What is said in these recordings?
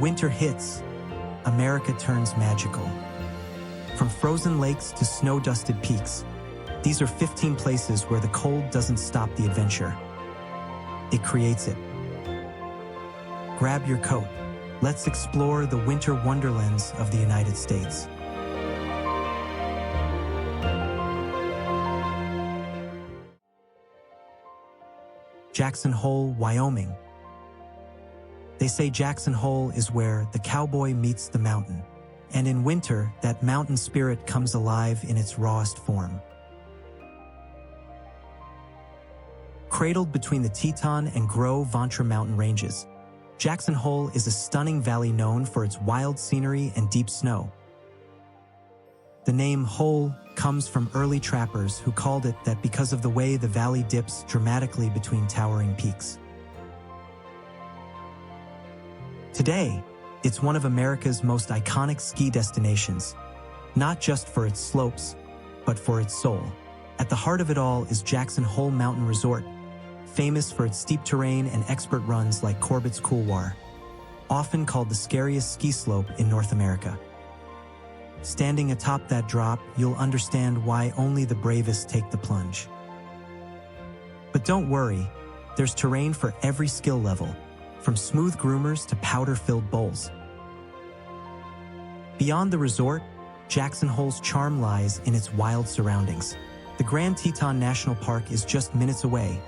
winter hits, America turns magical. From frozen lakes to snow-dusted peaks, these are 15 places where the cold doesn't stop the adventure. It creates it. Grab your coat. Let's explore the winter wonderlands of the United States. Jackson Hole, Wyoming. They say Jackson Hole is where the cowboy meets the mountain. And in winter, that mountain spirit comes alive in its rawest form. Cradled between the Teton and Gros Ventre mountain ranges, Jackson Hole is a stunning valley known for its wild scenery and deep snow. The name Hole comes from early trappers who called it that because of the way the valley dips dramatically between towering peaks. Today, it's one of America's most iconic ski destinations, not just for its slopes, but for its soul. At the heart of it all is Jackson Hole Mountain Resort, famous for its steep terrain and expert runs like Corbett's Couloir, often called the scariest ski slope in North America. Standing atop that drop, you'll understand why only the bravest take the plunge. But don't worry, there's terrain for every skill level, from smooth groomers to powder-filled bowls. Beyond the resort, Jackson Hole's charm lies in its wild surroundings. The Grand Teton National Park is just minutes away,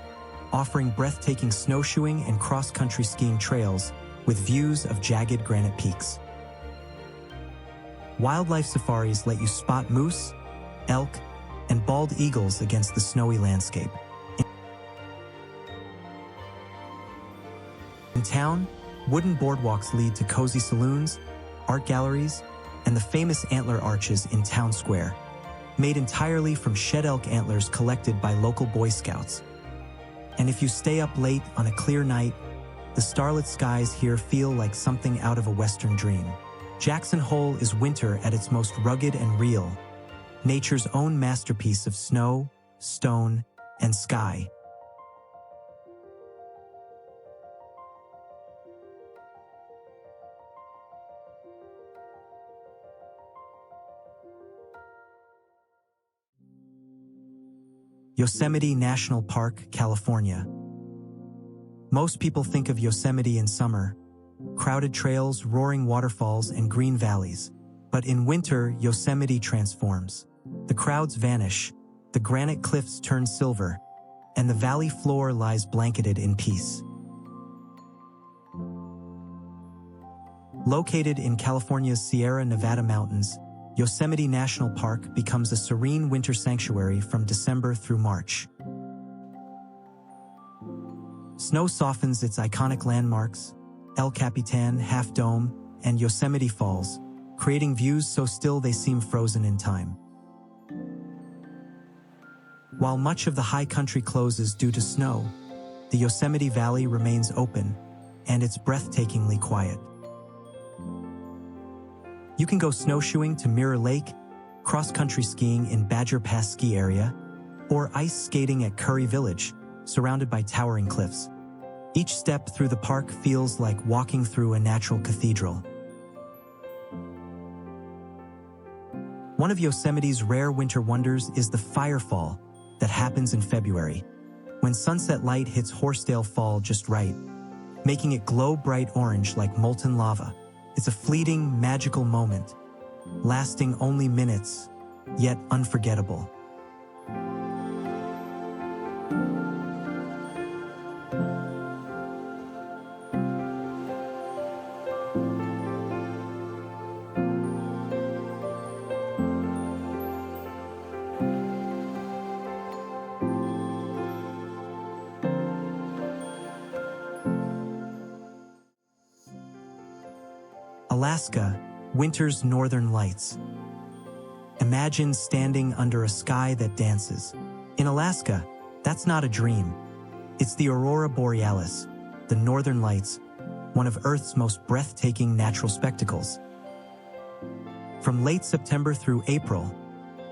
offering breathtaking snowshoeing and cross-country skiing trails with views of jagged granite peaks. Wildlife safaris let you spot moose, elk, and bald eagles against the snowy landscape. In town, wooden boardwalks lead to cozy saloons, art galleries, and the famous antler arches in Town Square, made entirely from shed elk antlers collected by local Boy Scouts. And if you stay up late on a clear night, the starlit skies here feel like something out of a Western dream. Jackson Hole is winter at its most rugged and real, nature's own masterpiece of snow, stone, and sky. Yosemite National Park, California. Most people think of Yosemite in summer, crowded trails, roaring waterfalls, and green valleys. But in winter, Yosemite transforms. The crowds vanish, the granite cliffs turn silver, and the valley floor lies blanketed in peace. Located in California's Sierra Nevada mountains, Yosemite National Park becomes a serene winter sanctuary from December through March. Snow softens its iconic landmarks, El Capitan, Half Dome, and Yosemite Falls, creating views so still they seem frozen in time. While much of the high country closes due to snow, the Yosemite Valley remains open, and it's breathtakingly quiet. You can go snowshoeing to Mirror Lake, cross-country skiing in Badger Pass ski area, or ice skating at Curry Village, surrounded by towering cliffs. Each step through the park feels like walking through a natural cathedral. One of Yosemite's rare winter wonders is the firefall that happens in February, when sunset light hits Horsedale Fall just right, making it glow bright orange like molten lava. It's a fleeting, magical moment, lasting only minutes, yet unforgettable. Alaska, winter's northern lights. Imagine standing under a sky that dances. In Alaska, that's not a dream. It's the Aurora Borealis, the northern lights, one of Earth's most breathtaking natural spectacles. From late September through April,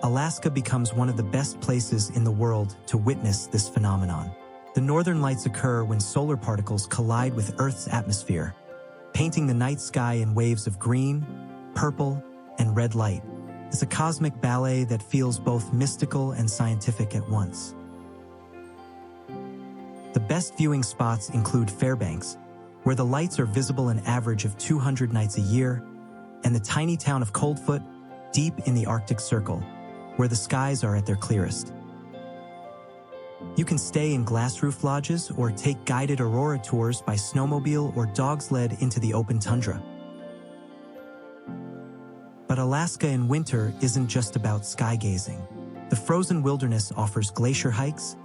Alaska becomes one of the best places in the world to witness this phenomenon. The northern lights occur when solar particles collide with Earth's atmosphere, painting the night sky in waves of green, purple, and red light. It's a cosmic ballet that feels both mystical and scientific at once. The best viewing spots include Fairbanks, where the lights are visible an average of 200 nights a year, and the tiny town of Coldfoot, deep in the Arctic Circle, where the skies are at their clearest. You can stay in glass roof lodges or take guided aurora tours by snowmobile or dog sled into the open tundra. But Alaska in winter isn't just about sky gazing. The frozen wilderness offers glacier hikes,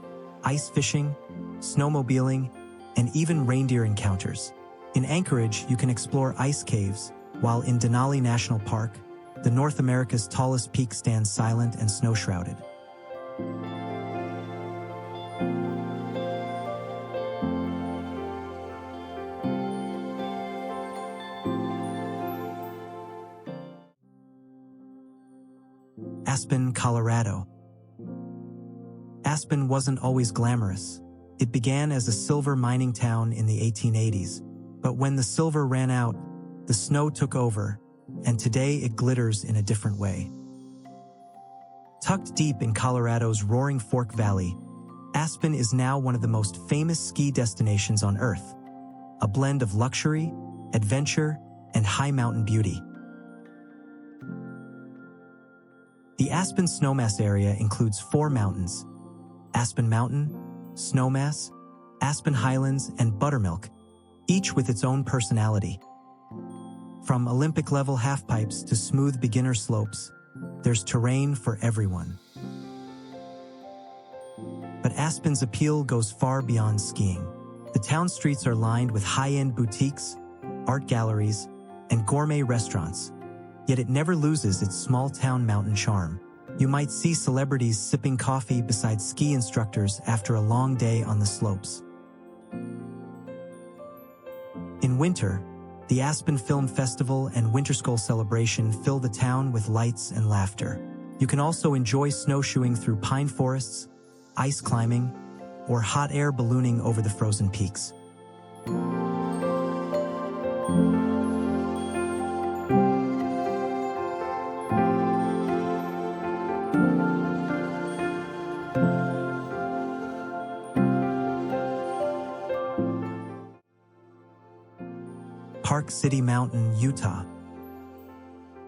ice fishing, snowmobiling, and even reindeer encounters. In Anchorage, you can explore ice caves, while in Denali National Park, the North America's tallest peak stands silent and snow-shrouded. Aspen, Colorado. Aspen wasn't always glamorous. It began as a silver mining town in the 1880s, but when the silver ran out, the snow took over, and today it glitters in a different way. Tucked deep in Colorado's Roaring Fork Valley, Aspen is now one of the most famous ski destinations on Earth, a blend of luxury, adventure, and high mountain beauty. The Aspen Snowmass area includes 4 mountains: Aspen Mountain, Snowmass, Aspen Highlands, and Buttermilk, each with its own personality. From Olympic-level halfpipes to smooth beginner slopes, there's terrain for everyone. But Aspen's appeal goes far beyond skiing. The town streets are lined with high-end boutiques, art galleries, and gourmet restaurants, yet it never loses its small-town mountain charm. You might see celebrities sipping coffee beside ski instructors after a long day on the slopes. In winter, the Aspen Film Festival and Winter Skull celebration fill the town with lights and laughter. You can also enjoy snowshoeing through pine forests, ice climbing, or hot air ballooning over the frozen peaks. Park City Mountain, Utah.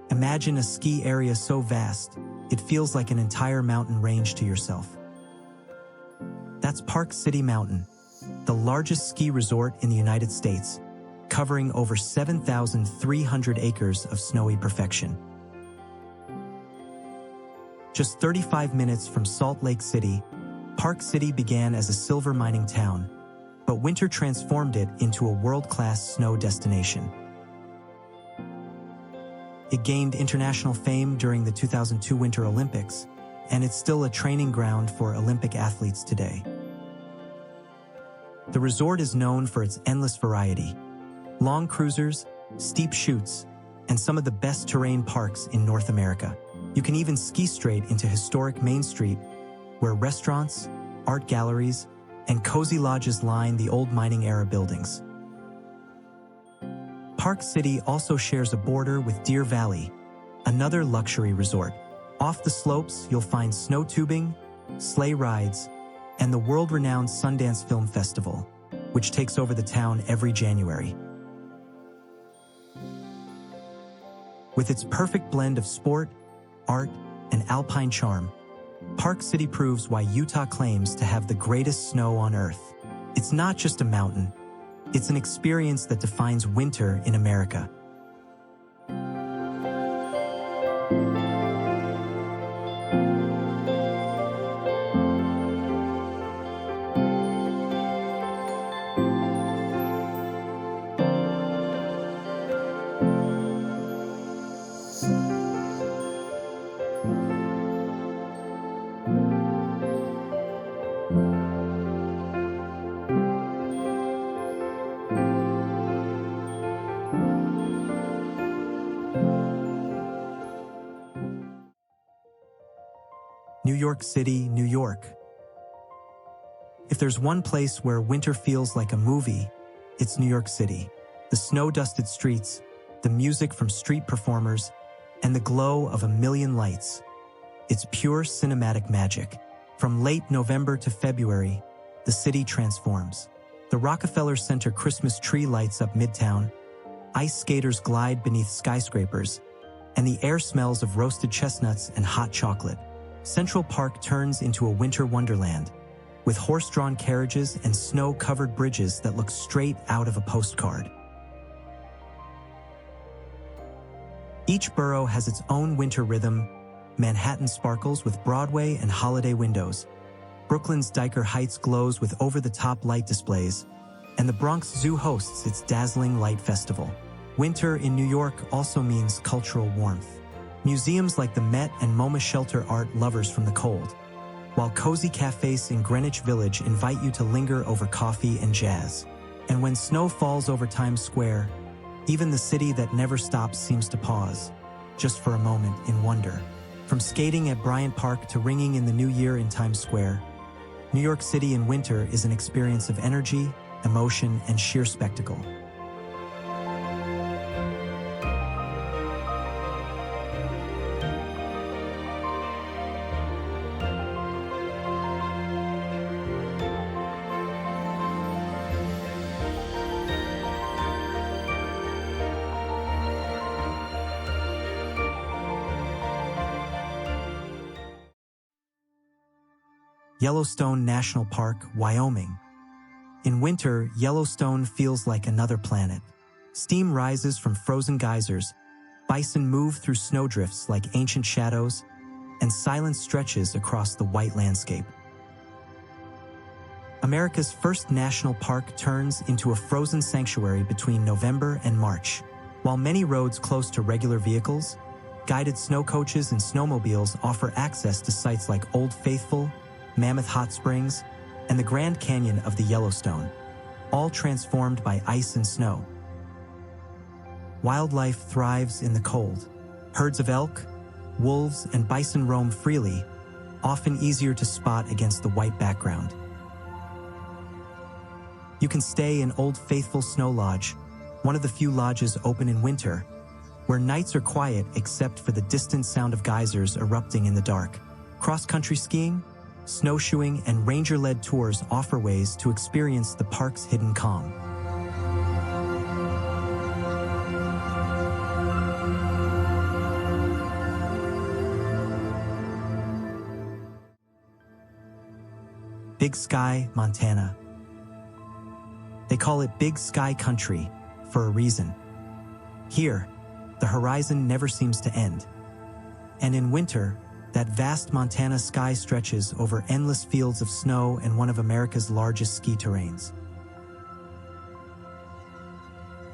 Imagine a ski area so vast, it feels like an entire mountain range to yourself. That's Park City Mountain, the largest ski resort in the United States, covering over 7,300 acres of snowy perfection. Just 35 minutes from Salt Lake City, Park City began as a silver mining town, but winter transformed it into a world-class snow destination. It gained international fame during the 2002 Winter Olympics, and it's still a training ground for Olympic athletes today. The resort is known for its endless variety: long cruisers, steep chutes, and some of the best terrain parks in North America. You can even ski straight into historic Main Street, where restaurants, art galleries, and cozy lodges line the old mining-era buildings. Park City also shares a border with Deer Valley, another luxury resort. Off the slopes, you'll find snow tubing, sleigh rides, and the world-renowned Sundance Film Festival, which takes over the town every January. With its perfect blend of sport, art, and alpine charm, Park City proves why Utah claims to have the greatest snow on Earth. It's not just a mountain, it's an experience that defines winter in America. New York City, New York. If there's one place where winter feels like a movie, it's New York City. The snow-dusted streets, the music from street performers, and the glow of a million lights. It's pure cinematic magic. From late November to February, the city transforms. The Rockefeller Center Christmas tree lights up Midtown, ice skaters glide beneath skyscrapers, and the air smells of roasted chestnuts and hot chocolate. Central Park turns into a winter wonderland, with horse-drawn carriages and snow-covered bridges that look straight out of a postcard. Each borough has its own winter rhythm. Manhattan sparkles with Broadway and holiday windows. Brooklyn's Dyker Heights glows with over-the-top light displays, and the Bronx Zoo hosts its dazzling light festival. Winter in New York also means cultural warmth. Museums like the Met and MoMA shelter art lovers from the cold, while cozy cafes in Greenwich Village invite you to linger over coffee and jazz. And when snow falls over Times Square, even the city that never stops seems to pause, just for a moment in wonder. From skating at Bryant Park to ringing in the new year in Times Square, New York City in winter is an experience of energy, emotion, and sheer spectacle. Yellowstone National Park, Wyoming. In winter, Yellowstone feels like another planet. Steam rises from frozen geysers, bison move through snowdrifts like ancient shadows, and silence stretches across the white landscape. America's first national park turns into a frozen sanctuary between November and March. While many roads close to regular vehicles, guided snow coaches and snowmobiles offer access to sites like Old Faithful, Mammoth Hot Springs, and the Grand Canyon of the Yellowstone, all transformed by ice and snow. Wildlife thrives in the cold. Herds of elk, wolves, and bison roam freely, often easier to spot against the white background. You can stay in Old Faithful Snow Lodge, one of the few lodges open in winter, where nights are quiet except for the distant sound of geysers erupting in the dark. Cross-country skiing, snowshoeing, and ranger-led tours offer ways to experience the park's hidden calm. Big Sky, Montana. They call it Big Sky Country for a reason. Here, the horizon never seems to end. And in winter, that vast Montana sky stretches over endless fields of snow and one of America's largest ski terrains.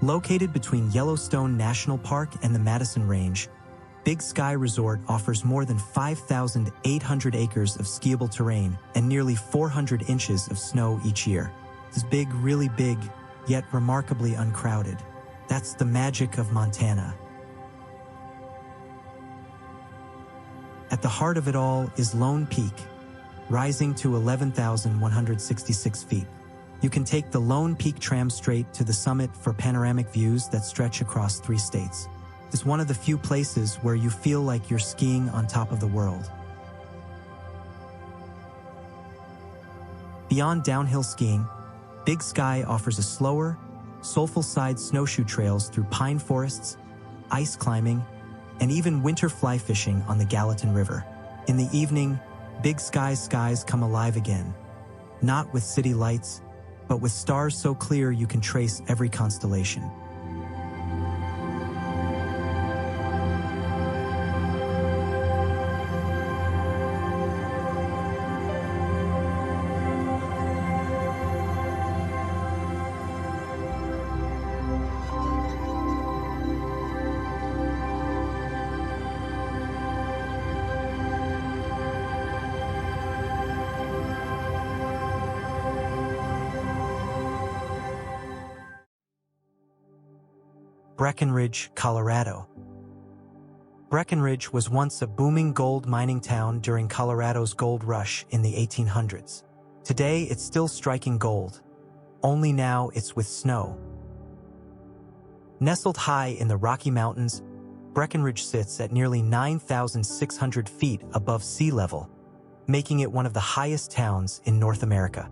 Located between Yellowstone National Park and the Madison Range, Big Sky Resort offers more than 5,800 acres of skiable terrain and nearly 400 inches of snow each year. It's big, really big, yet remarkably uncrowded. That's the magic of Montana. At the heart of it all is Lone Peak, rising to 11,166 feet. You can take the Lone Peak tram straight to the summit for panoramic views that stretch across 3 states. It's one of the few places where you feel like you're skiing on top of the world. Beyond downhill skiing, Big Sky offers a slower, soulful-side snowshoe trails through pine forests, ice climbing, and even winter fly fishing on the Gallatin River. In the evening, Big Sky's skies come alive again, not with city lights, but with stars so clear you can trace every constellation. Breckenridge, Colorado. Breckenridge was once a booming gold mining town during Colorado's gold rush in the 1800s. Today, it's still striking gold, only now it's with snow. Nestled high in the Rocky Mountains, Breckenridge sits at nearly 9,600 feet above sea level, making it one of the highest towns in North America.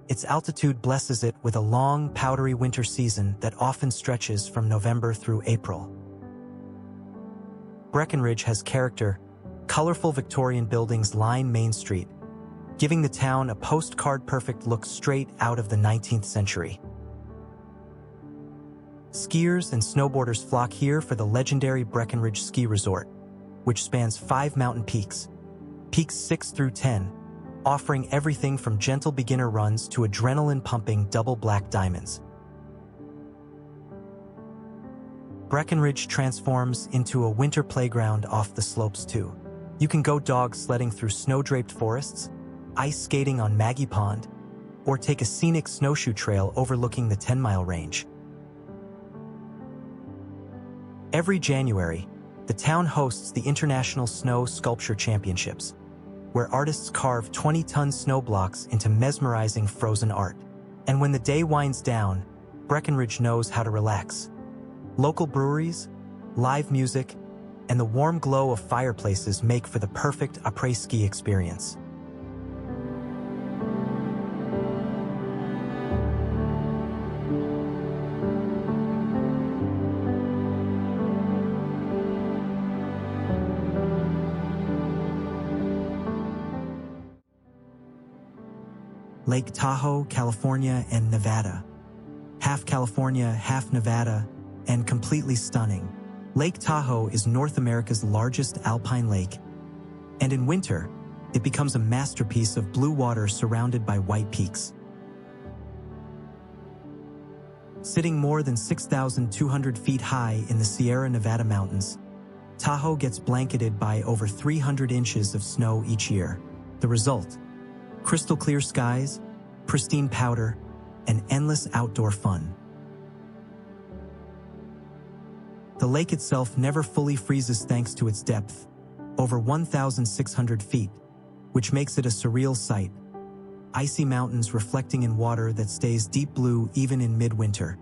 Its altitude blesses it with a long, powdery winter season that often stretches from November through April. Breckenridge has character. Colorful Victorian buildings line Main Street, giving the town a postcard-perfect look straight out of the 19th century. Skiers and snowboarders flock here for the legendary Breckenridge Ski Resort, which spans 5 mountain peaks, peaks 6 through 10, offering everything from gentle beginner runs to adrenaline-pumping double black diamonds. Breckenridge transforms into a winter playground off the slopes too. You can go dog sledding through snow-draped forests, ice skating on Maggie Pond, or take a scenic snowshoe trail overlooking the 10-mile range. Every January, the town hosts the International Snow Sculpture Championships, where artists carve 20-ton snow blocks into mesmerizing frozen art. And when the day winds down, Breckenridge knows how to relax. Local breweries, live music, and the warm glow of fireplaces make for the perfect après-ski experience. Lake Tahoe, California, and Nevada. Half California, half Nevada, and completely stunning. Lake Tahoe is North America's largest alpine lake, and in winter, it becomes a masterpiece of blue water surrounded by white peaks. Sitting more than 6,200 feet high in the Sierra Nevada mountains, Tahoe gets blanketed by over 300 inches of snow each year. The result: crystal clear skies, pristine powder, and endless outdoor fun. The lake itself never fully freezes thanks to its depth, over 1,600 feet, which makes it a surreal sight. Icy mountains reflecting in water that stays deep blue even in midwinter.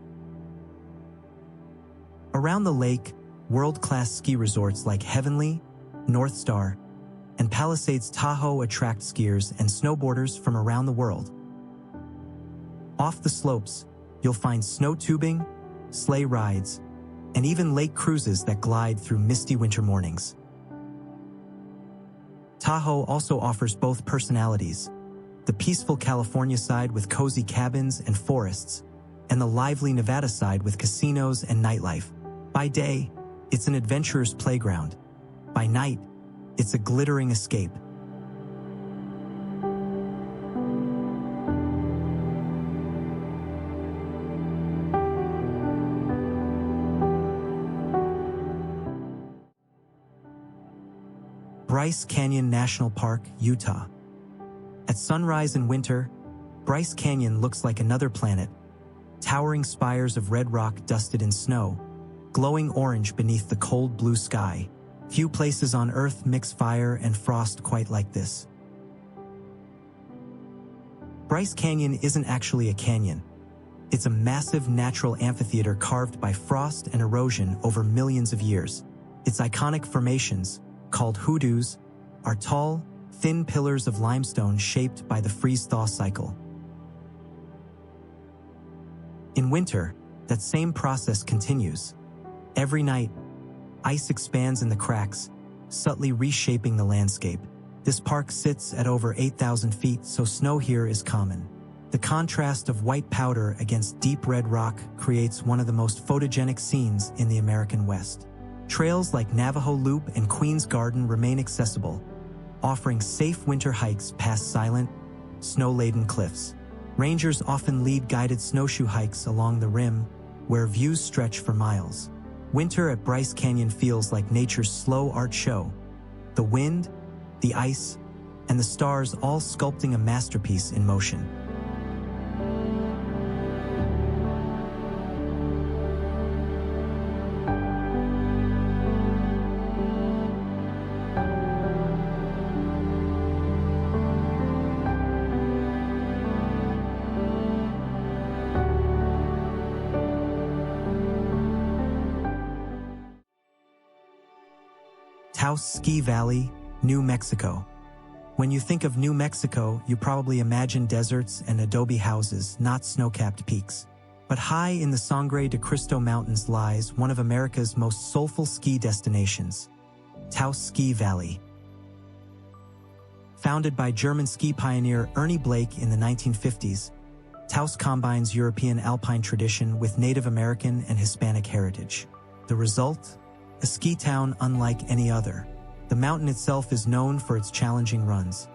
Around the lake, world-class ski resorts like Heavenly, North Star, and Palisades Tahoe attract skiers and snowboarders from around the world. Off the slopes, you'll find snow tubing, sleigh rides, and even lake cruises that glide through misty winter mornings. Tahoe also offers both personalities: the peaceful California side with cozy cabins and forests, and the lively Nevada side with casinos and nightlife. By day, it's an adventurer's playground. By night, it's a glittering escape. Bryce Canyon National Park, Utah. At sunrise in winter, Bryce Canyon looks like another planet. Towering spires of red rock dusted in snow, glowing orange beneath the cold blue sky. Few places on Earth mix fire and frost quite like this. Bryce Canyon isn't actually a canyon. It's a massive natural amphitheater carved by frost and erosion over millions of years. Its iconic formations, called hoodoos, are tall, thin pillars of limestone shaped by the freeze-thaw cycle. In winter, that same process continues. Every night, ice expands in the cracks, subtly reshaping the landscape. This park sits at over 8,000 feet, so snow here is common. The contrast of white powder against deep red rock creates one of the most photogenic scenes in the American West. Trails like Navajo Loop and Queen's Garden remain accessible, offering safe winter hikes past silent, snow-laden cliffs. Rangers often lead guided snowshoe hikes along the rim, where views stretch for miles. Winter at Bryce Canyon feels like nature's slow art show. The wind, the ice, and the stars all sculpting a masterpiece in motion. Taos Ski Valley, New Mexico. When you think of New Mexico, you probably imagine deserts and adobe houses, not snow-capped peaks. But high in the Sangre de Cristo Mountains lies one of America's most soulful ski destinations, Taos Ski Valley. Founded by German ski pioneer Ernie Blake in the 1950s, Taos combines European alpine tradition with Native American and Hispanic heritage. The result? A ski town unlike any other. The mountain itself is known for its challenging runs,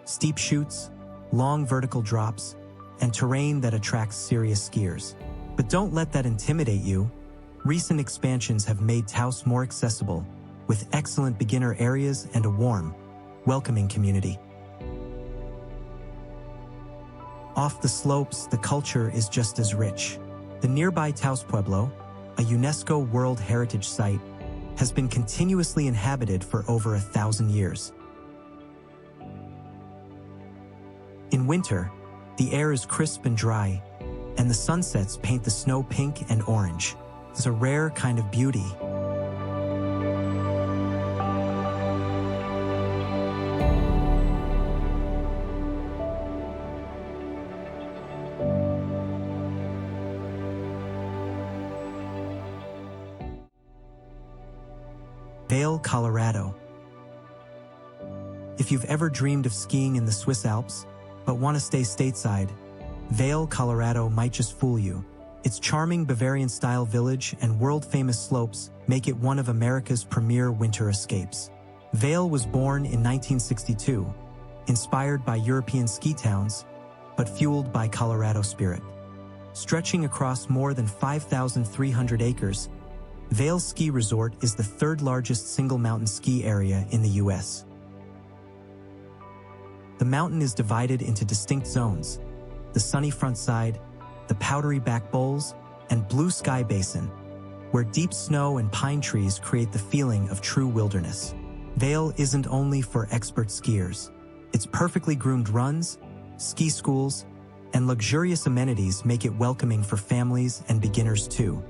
steep chutes, long vertical drops, and terrain that attracts serious skiers. But don't let that intimidate you. Recent expansions have made Taos more accessible, with excellent beginner areas and a warm, welcoming community. Off the slopes, the culture is just as rich. The nearby Taos Pueblo, a UNESCO World Heritage Site, has been continuously inhabited for over 1,000 years. In winter, the air is crisp and dry, and the sunsets paint the snow pink and orange. It's a rare kind of beauty. Vail, Colorado. If you've ever dreamed of skiing in the Swiss Alps, but want to stay stateside, Vail, Colorado might just fool you. Its charming Bavarian-style village and world-famous slopes make it one of America's premier winter escapes. Vail was born in 1962, inspired by European ski towns, but fueled by Colorado spirit. Stretching across more than 5,300 acres, Vail Ski Resort is the third largest single mountain ski area in the U.S. The mountain is divided into distinct zones: the sunny front side, the powdery back bowls, and blue sky basin, where deep snow and pine trees create the feeling of true wilderness. Vail isn't only for expert skiers. Its perfectly groomed runs, ski schools, and luxurious amenities make it welcoming for families and beginners too.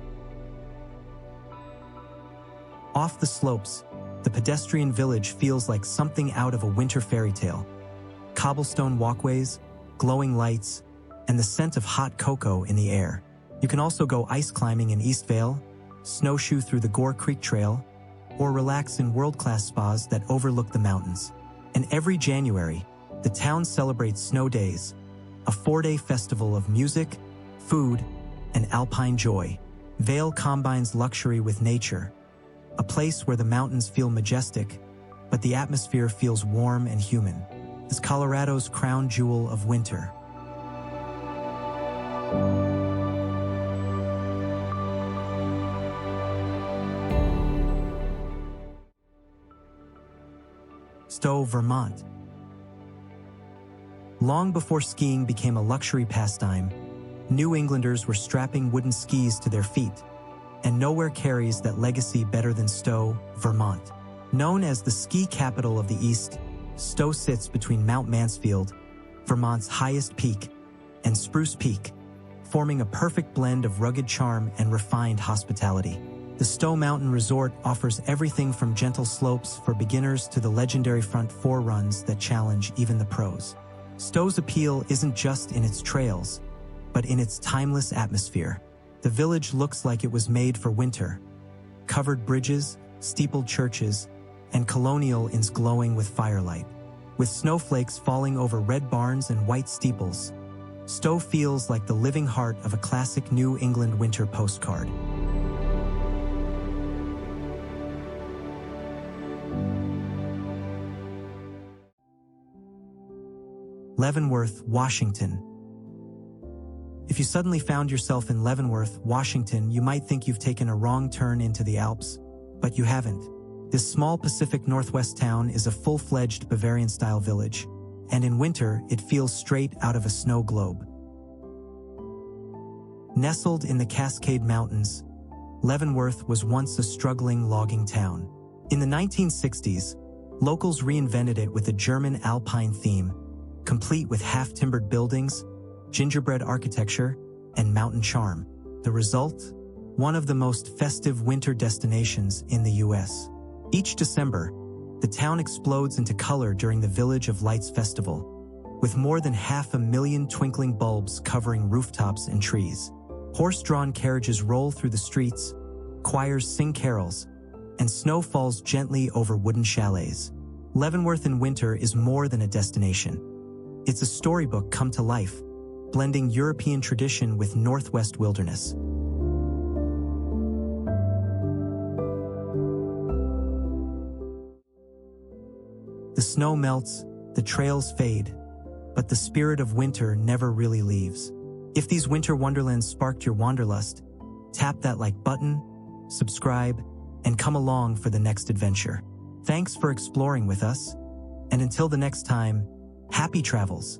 Off the slopes, the pedestrian village feels like something out of a winter fairy tale. Cobblestone walkways, glowing lights, and the scent of hot cocoa in the air. You can also go ice climbing in East Vail, snowshoe through the Gore Creek Trail, or relax in world-class spas that overlook the mountains. And every January, the town celebrates Snow Days, a 4-day festival of music, food, and alpine joy. Vail combines luxury with nature, a place where the mountains feel majestic, but the atmosphere feels warm and human. It's Colorado's crown jewel of winter. Stowe, Vermont. Long before skiing became a luxury pastime, New Englanders were strapping wooden skis to their feet, and nowhere carries that legacy better than Stowe, Vermont. Known as the ski capital of the East, Stowe sits between Mount Mansfield, Vermont's highest peak, and Spruce Peak, forming a perfect blend of rugged charm and refined hospitality. The Stowe Mountain Resort offers everything from gentle slopes for beginners to the legendary front four runs that challenge even the pros. Stowe's appeal isn't just in its trails, but in its timeless atmosphere. The village looks like it was made for winter. Covered bridges, steepled churches, and colonial inns glowing with firelight. With snowflakes falling over red barns and white steeples, Stowe feels like the living heart of a classic New England winter postcard. Leavenworth, Washington. If you suddenly found yourself in Leavenworth, Washington, you might think you've taken a wrong turn into the Alps, but you haven't. This small Pacific Northwest town is a full-fledged Bavarian-style village, and in winter, it feels straight out of a snow globe. Nestled in the Cascade Mountains, Leavenworth was once a struggling logging town. In the 1960s, locals reinvented it with a German alpine theme, complete with half-timbered buildings, gingerbread architecture, and mountain charm. The result? One of the most festive winter destinations in the U.S. Each December, The town explodes into color during the Village of Lights festival, with more than 500,000 twinkling bulbs covering rooftops and trees. Horse-drawn carriages roll through the streets, choirs sing carols, and snow falls gently over wooden chalets. Leavenworth in winter is more than a destination. It's a storybook come to life, blending European tradition with Northwest wilderness. The snow melts, the trails fade, but the spirit of winter never really leaves. If these winter wonderlands sparked your wanderlust, tap that like button, subscribe, and come along for the next adventure. Thanks for exploring with us, and until the next time, happy travels.